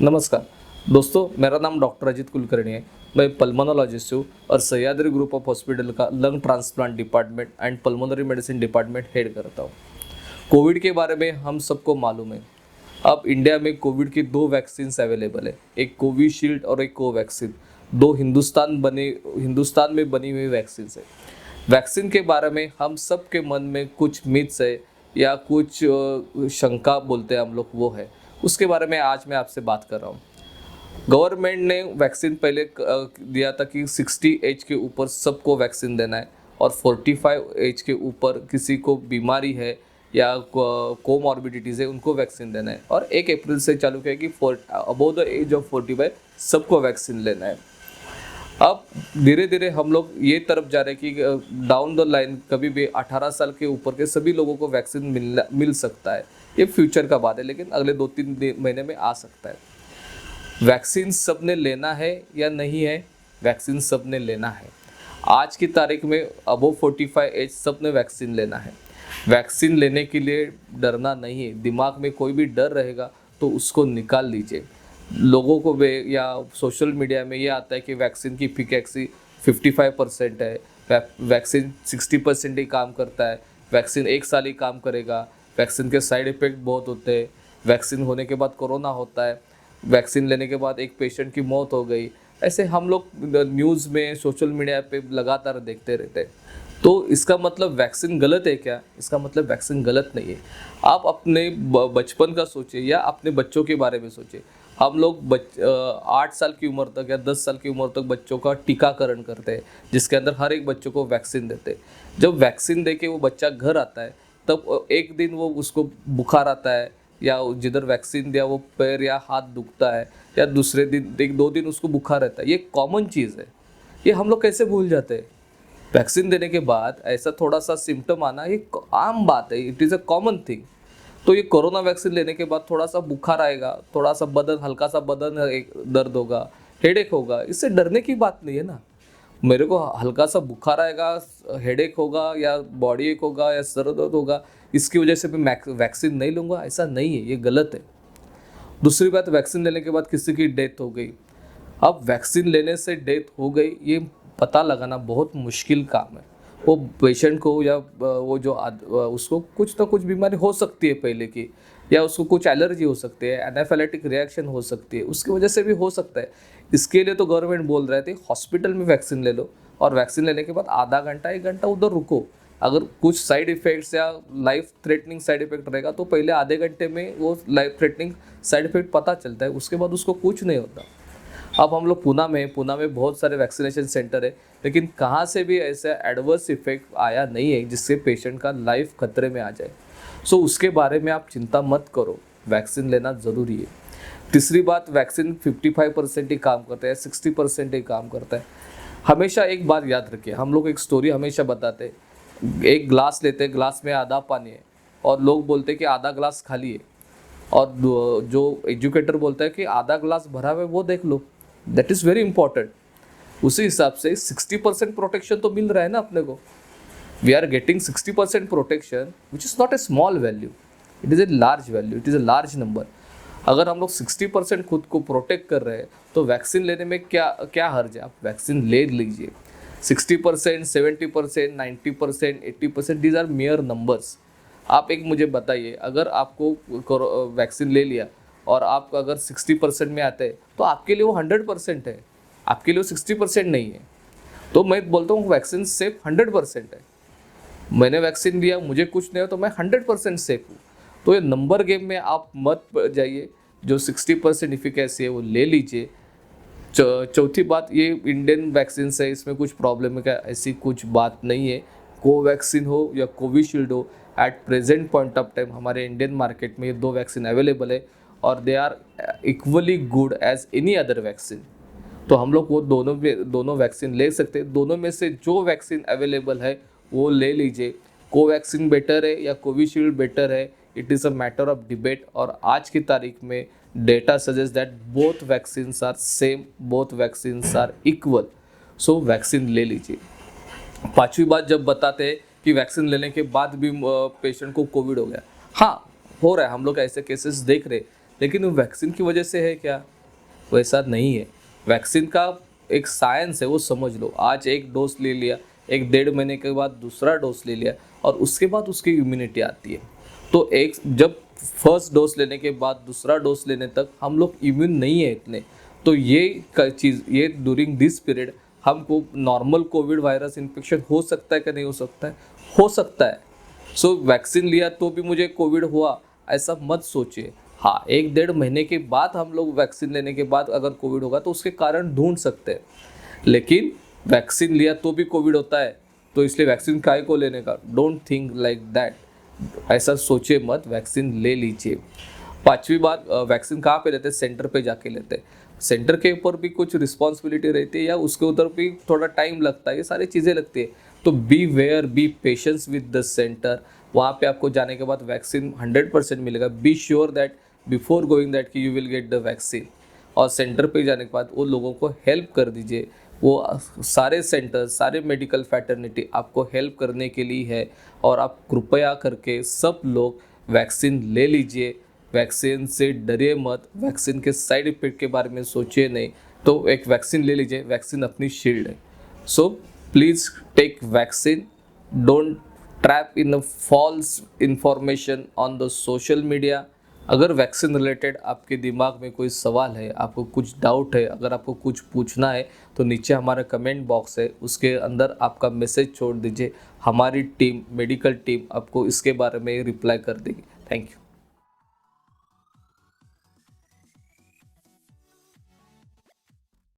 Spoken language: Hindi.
नमस्कार दोस्तों, मेरा नाम डॉक्टर अजित कुलकर्णी है। मैं पल्मोनोलॉजिस्ट हूँ और सह्याद्री ग्रुप ऑफ हॉस्पिटल का lung transplant department and pulmonary medicine department head करता हूँ। कोविड के बारे में हम सबको मालूम है। अब इंडिया में कोविड की दो वैक्सीन अवेलेबल है, एक कोविशील्ड और एक कोवैक्सीन। दो हिंदुस्तान में बनी हुई वैक्सीन है। वैक्सीन के बारे में हम सब के मन में कुछ मिथ्स है या कुछ शंका बोलते हैं हम लोग, वो है। उसके बारे में आज मैं आपसे बात कर रहा हूँ। गवर्नमेंट ने वैक्सीन पहले दिया था कि 60 एज के ऊपर सबको वैक्सीन देना है और 45 एज के ऊपर किसी को बीमारी है या कोमॉर्बिडिटीज़ है उनको वैक्सीन देना है। और 1 अप्रैल से चालू किया कि अबव द एज ऑफ 45 सबको वैक्सीन लेना है। अब धीरे धीरे हम लोग ये तरफ जा रहे हैं कि डाउन द लाइन कभी भी 18 साल के ऊपर के सभी लोगों को वैक्सीन मिल सकता है। ये फ्यूचर का बात है, लेकिन अगले 2-3 महीने में आ सकता है। वैक्सीन सबने लेना है या नहीं है? वैक्सीन सबने लेना है। आज की तारीख में अबव 45 एज सबने वैक्सीन लेना है। वैक्सीन लेने के लिए डरना नहीं है। दिमाग में कोई भी डर रहेगा तो उसको निकाल लीजिए। लोगों को या सोशल मीडिया में ये आता है कि वैक्सीन की एफिकेसी 55% है, वैक्सीन 60% ही काम करता है, वैक्सीन 1 साल ही काम करेगा, वैक्सीन के साइड इफ़ेक्ट बहुत होते हैं, वैक्सीन होने के बाद कोरोना होता है, वैक्सीन लेने के बाद एक पेशेंट की मौत हो गई। ऐसे हम लोग न्यूज़ में, सोशल मीडिया पे लगातार देखते रहते हैं। तो इसका मतलब वैक्सीन गलत है क्या? इसका मतलब वैक्सीन गलत नहीं है। आप अपने बचपन का सोचिए या अपने बच्चों के बारे में सोचिए। हम लोग 8 साल की उम्र तक या 10 साल की उम्र तक बच्चों का टीकाकरण करते हैं, जिसके अंदर हर एक बच्चों को वैक्सीन देते हैं। जब वैक्सीन दे के वो बच्चा घर आता है, तब एक दिन वो उसको बुखार आता है या जिधर वैक्सीन दिया वो पैर या हाथ दुखता है, या दूसरे दिन 1-2 दिन उसको बुखार रहता है। ये कॉमन चीज़ है। ये हम लोग कैसे भूल जाते हैं? वैक्सीन देने के बाद ऐसा थोड़ा सा सिम्टम आना ये आम बात है, it is a common thing. तो ये कोरोना वैक्सीन लेने के बाद थोड़ा सा बुखार आएगा, थोड़ा सा बदन, हल्का सा बदन एक दर्द होगा, हेडेक होगा, इससे डरने की बात नहीं है ना। मेरे को हल्का सा बुखार आएगा, हेडेक होगा या बॉडी एक होगा या सर दर्द होगा, इसकी वजह से मैं वैक्सीन नहीं लूँगा, ऐसा नहीं है, ये गलत है। दूसरी बात, वैक्सीन लेने के बाद किसी की डेथ हो गई। अब वैक्सीन लेने से डेथ हो गई, ये पता लगाना बहुत मुश्किल काम है। वो पेशेंट को या वो जो उसको कुछ ना कुछ बीमारी हो सकती है पहले की, या उसको कुछ एलर्जी हो सकती है, एनाफिलेटिक रिएक्शन हो सकती है, उसकी वजह से भी हो सकता है। इसके लिए तो गवर्नमेंट बोल रहे थे हॉस्पिटल में वैक्सीन ले लो, और वैक्सीन लेने के बाद आधा घंटा 1 घंटा उधर रुको। अगर कुछ साइड इफ़ेक्ट्स या लाइफ थ्रेटनिंग साइड इफ़ेक्ट रहेगा तो पहले आधे घंटे में वो लाइफ थ्रेटनिंग साइड इफ़ेक्ट पता चलता है, उसके बाद उसको कुछ नहीं होता। अब हम लोग पूना में बहुत सारे वैक्सीनेशन सेंटर है, लेकिन कहाँ से भी ऐसा एडवर्स इफेक्ट आया नहीं है जिससे पेशेंट का लाइफ खतरे में आ जाए। सो उसके बारे में आप चिंता मत करो, वैक्सीन लेना ज़रूरी है। तीसरी बात, वैक्सीन 55% ही काम करता है, 60% ही काम करता है। हमेशा एक बात याद रखिए, हम लोग एक स्टोरी हमेशा बताते हैं। एक ग्लास लेते हैं, ग्लास में आधा पानी है और लोग बोलते हैं कि आधा ग्लास खाली है, और जो एजुकेटर बोलता है कि आधा ग्लास भरा हुआ है वो देख लो। That is very important. उसी हिसाब से 60% प्रोटेक्शन तो मिल रहा है ना अपने को। We are getting 60% protection, which is not a small value, it is a large value, it is a large number. अगर हम लोग 60% खुद को प्रोटेक्ट कर रहे हैं तो वैक्सीन लेने में क्या क्या हर्ज है? आप वैक्सीन ले लीजिए। 60%, 70%, 90%, 80%, दीज आर मेयर नंबर्स। आप एक मुझे बताइए, अगर आपको वैक्सीन ले लिया और आप अगर 60% में आते हैं तो आपके लिए वो 100% है, आपके लिए वो 60% नहीं है। तो मैं बोलता हूँ वैक्सीन सेफ 100% है। मैंने वैक्सीन लिया, मुझे कुछ नहीं हो तो मैं 100% सेफ हूँ। तो ये नंबर गेम में आप मत जाइए। जो 60% इफिकेसी है वो ले लीजिए। चौथी बात, ये इंडियन वैक्सीन है, इसमें कुछ प्रॉब्लम है क्या? ऐसी कुछ बात नहीं है। कोवैक्सीन हो या कोविशील्ड हो, at present point of time हमारे इंडियन मार्केट में ये 2 वैक्सीन अवेलेबल है और they are equally good as any other vaccine. तो हम लोग वो दोनों वैक्सीन ले सकते हैं। दोनों में से जो वैक्सीन अवेलेबल है वो ले लीजिए। कोवैक्सीन बेटर है या कोविशील्ड बेटर है, it is a matter of debate. और आज की तारीख में data suggest that both vaccines are same, both vaccines are equal. So vaccine ले लीजिए। पांचवी बात, जब बताते हैं कि वैक्सीन लेने के बाद भी पेशेंट को कोविड हो गया, हाँ हो रहा है, हम लोग ऐसे केसेस देख रहे हैं। लेकिन वो वैक्सीन की वजह से है क्या? वैसा नहीं है। वैक्सीन का एक साइंस है, वो समझ लो। आज एक डोज ले लिया, एक 1.5 महीने के बाद दूसरा डोज ले लिया, और उसके बाद उसकी इम्यूनिटी आती है। तो एक जब फर्स्ट डोज लेने के बाद दूसरा डोज लेने तक हम लोग इम्यून नहीं है इतने, तो ये ड्यूरिंग दिस पीरियड हमको नॉर्मल कोविड वायरस इन्फेक्शन हो सकता है कि नहीं हो सकता है? हो सकता है। सो वैक्सीन लिया तो भी मुझे कोविड हुआ, ऐसा मत सोचिए। हाँ, 1-1.5 महीने के बाद हम लोग वैक्सीन लेने के बाद अगर कोविड होगा तो उसके कारण ढूंढ सकते हैं, लेकिन वैक्सीन लिया तो भी कोविड होता है, तो इसलिए वैक्सीन काहे को लेने का? Don't think like that. ऐसा सोचिए मत, वैक्सीन ले लीजिए। पांचवी बात, वैक्सीन कहाँ पे लेते हैं? सेंटर पे जाके लेते हैं। सेंटर के ऊपर भी कुछ रिस्पॉन्सिबिलिटी रहती है, या उसके उधर भी थोड़ा टाइम लगता है, ये सारी चीज़ें लगती है। तो be aware, be patience with the centre. वहाँ पे आपको जाने के बाद वैक्सीन 100% मिलेगा। Be sure that before going that कि you will get the vaccine. और सेंटर पे जाने के बाद वो लोगों को हेल्प कर दीजिए। वो सारे सेंटर, सारे मेडिकल फैटर्निटी आपको हेल्प करने के लिए है, और आप कृपया करके सब लोग वैक्सीन ले लीजिए। वैक्सीन से डरिए मत, वैक्सीन के साइड इफेक्ट के बारे में सोचिए नहीं, तो एक वैक्सीन ले लीजिए। वैक्सीन अपनी शील्ड है। So please take vaccine. Don't trap in a false information on the social media. अगर वैक्सीन रिलेटेड आपके दिमाग में कोई सवाल है, आपको कुछ डाउट है, अगर आपको कुछ पूछना है, तो नीचे हमारा कमेंट बॉक्स है, उसके अंदर आपका मैसेज छोड़ दीजिए। हमारी टीम, मेडिकल टीम आपको इसके बारे में रिप्लाई कर देगी। Thank you.